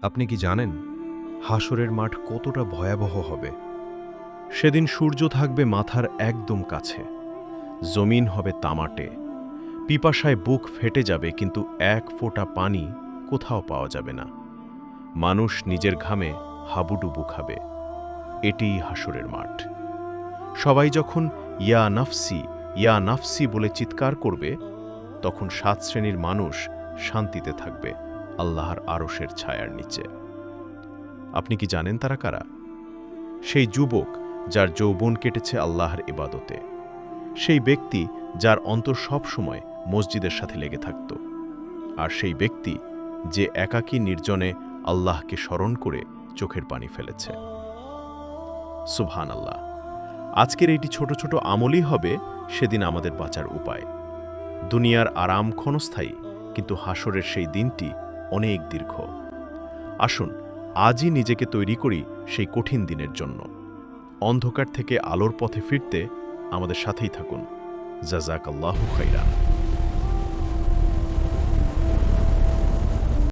আপনি কি জানেন হাসরের মাঠ কতটা ভয়াবহ হবে? সেদিন সূর্য থাকবে মাথার একদম কাছে, জমিন হবে তামাটে, পিপাসায় বুক ফেটে যাবে, কিন্তু এক ফোঁটা পানি কোথাও পাওয়া যাবে না। মানুষ নিজের ঘামে হাবুডুবু খাবে। এটিই হাসরের মাঠ। সবাই যখন ইয়া নাফসি, ইয়া নাফসি বলে চিৎকার করবে, তখন ৭ শ্রেণীর মানুষ শান্তিতে থাকবে আল্লাহর আরশের ছায়ার নিচে। আপনি কি জানেন তারা কারা? সেই যুবক যার যৌবন কেটেছে আল্লাহর ইবাদতে, সেই ব্যক্তি যার অন্তর সব সময় মসজিদের সাথে লেগে থাকত, আর সেই ব্যক্তি যে একাকী নির্জনে আল্লাহকে স্মরণ করে চোখের পানি ফেলেছে। সুবহানাল্লাহ। আজকের এইটি ছোট ছোট আমলই হবে সেদিন আমাদের বাঁচার উপায়। দুনিয়ার আরাম ক্ষণস্থায়ী, কিন্তু হাসরের সেই দিনটি অনেক দীর্ঘ। আসুন আজই নিজেকে তৈরি করি সেই কঠিন দিনের জন্য। অন্ধকার থেকে আলোর পথে ফিরতে আমাদের সাথেই থাকুন। জাযাকাল্লাহু খাইরান।